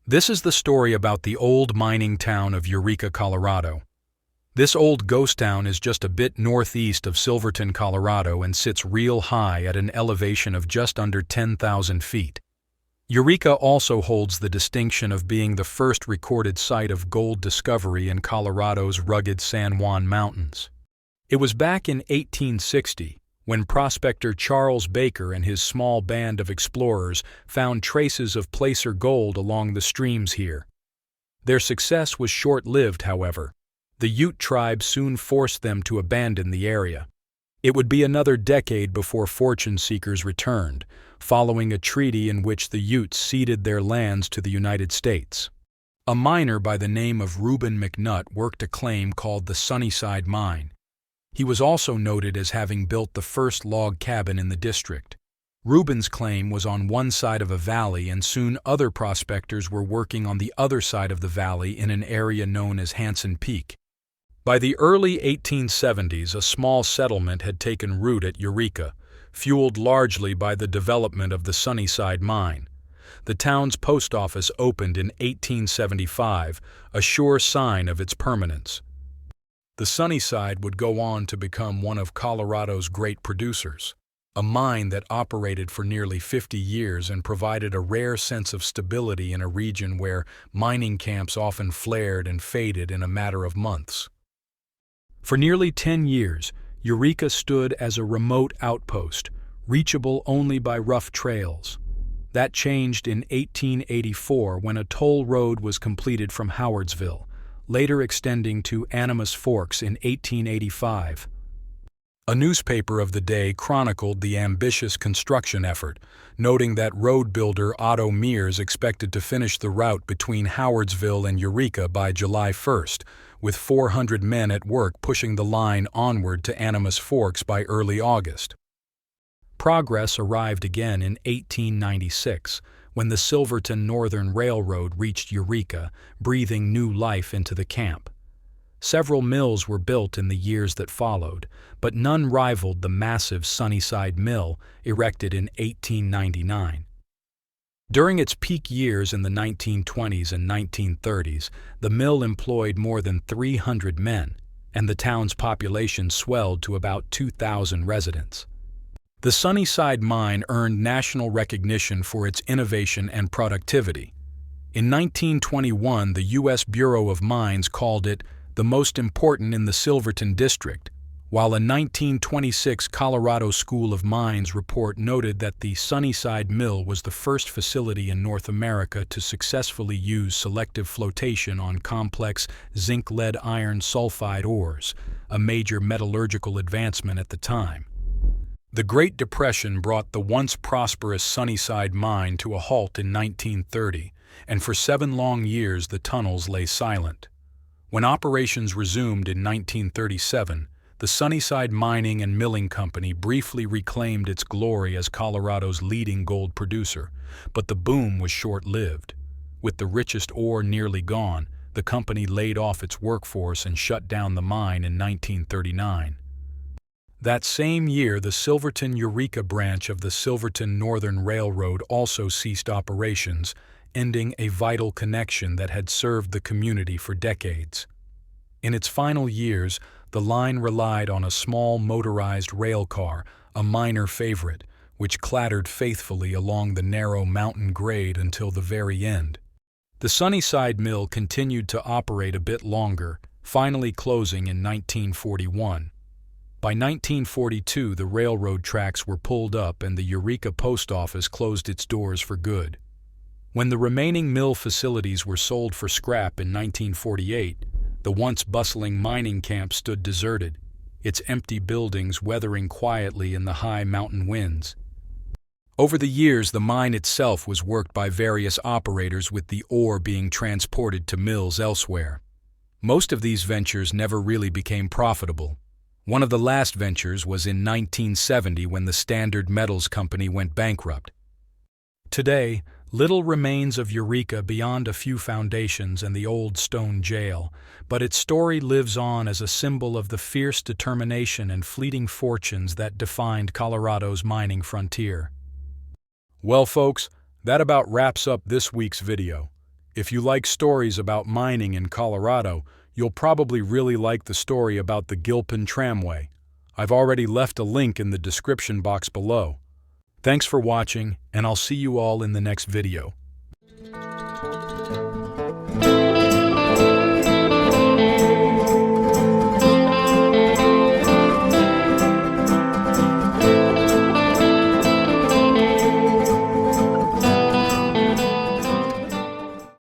This is the story about the old mining town of Eureka, Colorado. This old ghost town is just a bit northeast of Silverton, Colorado, and sits real high at an elevation of just under 10,000 feet. Eureka also holds the distinction of being the first recorded site of gold discovery in Colorado's rugged San Juan Mountains. It was back in 1860 when prospector Charles Baker and his small band of explorers found traces of placer gold along the streams here. Their success was short-lived, however. The Ute tribe soon forced them to abandon the area. It would be another decade before fortune seekers returned, following a treaty in which the Utes ceded their lands to the United States. A miner by the name of Reuben McNutt worked a claim called the Sunnyside Mine. He was also noted as having built the first log cabin in the district. Reuben's claim was on one side of a valley, and soon other prospectors were working on the other side of the valley in an area known as Hanson Peak. By the early 1870s, a small settlement had taken root at Eureka, fueled largely by the development of the Sunnyside Mine. The town's post office opened in 1875, a sure sign of its permanence. The Sunnyside would go on to become one of Colorado's great producers, a mine that operated for nearly 50 years and provided a rare sense of stability in a region where mining camps often flared and faded in a matter of months. For nearly 10 years, Eureka stood as a remote outpost, reachable only by rough trails. That changed in 1884 when a toll road was completed from Howardsville, later extending to Animas Forks in 1885. A newspaper of the day chronicled the ambitious construction effort, noting that road builder Otto Mears expected to finish the route between Howardsville and Eureka by July 1st, with 400 men at work pushing the line onward to Animas Forks by early August. Progress arrived again in 1896, when the Silverton Northern Railroad reached Eureka, breathing new life into the camp. Several mills were built in the years that followed, but none rivaled the massive Sunnyside Mill, erected in 1899. During its peak years in the 1920s and 1930s, the mill employed more than 300 men, and the town's population swelled to about 2,000 residents. The Sunnyside Mine earned national recognition for its innovation and productivity. In 1921, the U.S. Bureau of Mines called it the most important in the Silverton district, while a 1926 Colorado School of Mines report noted that the Sunnyside Mill was the first facility in North America to successfully use selective flotation on complex zinc-lead-iron sulfide ores, a major metallurgical advancement at the time. The Great Depression brought the once prosperous Sunnyside Mine to a halt in 1930, and for 7 long years the tunnels lay silent. When operations resumed in 1937, the Sunnyside Mining and Milling Company briefly reclaimed its glory as Colorado's leading gold producer, but the boom was short-lived. With the richest ore nearly gone, the company laid off its workforce and shut down the mine in 1939. That same year, the Silverton-Eureka branch of the Silverton Northern Railroad also ceased operations, ending a vital connection that had served the community for decades. In its final years, the line relied on a small motorized rail car, a minor favorite, which clattered faithfully along the narrow mountain grade until the very end. The Sunnyside Mill continued to operate a bit longer, finally closing in 1941. By 1942, the railroad tracks were pulled up and the Eureka post office closed its doors for good. When the remaining mill facilities were sold for scrap in 1948, the once bustling mining camp stood deserted, its empty buildings weathering quietly in the high mountain winds. Over the years, the mine itself was worked by various operators, with the ore being transported to mills elsewhere. Most of these ventures never really became profitable. One of the last ventures was in 1970 when the Standard Metals Company went bankrupt. Today, little remains of Eureka beyond a few foundations and the old stone jail, but its story lives on as a symbol of the fierce determination and fleeting fortunes that defined Colorado's mining frontier. Well, folks, that about wraps up this week's video. If you like stories about mining in Colorado, you'll probably really like the story about the Gilpin Tramway. I've already left a link in the description box below. Thanks for watching, and I'll see you all in the next video.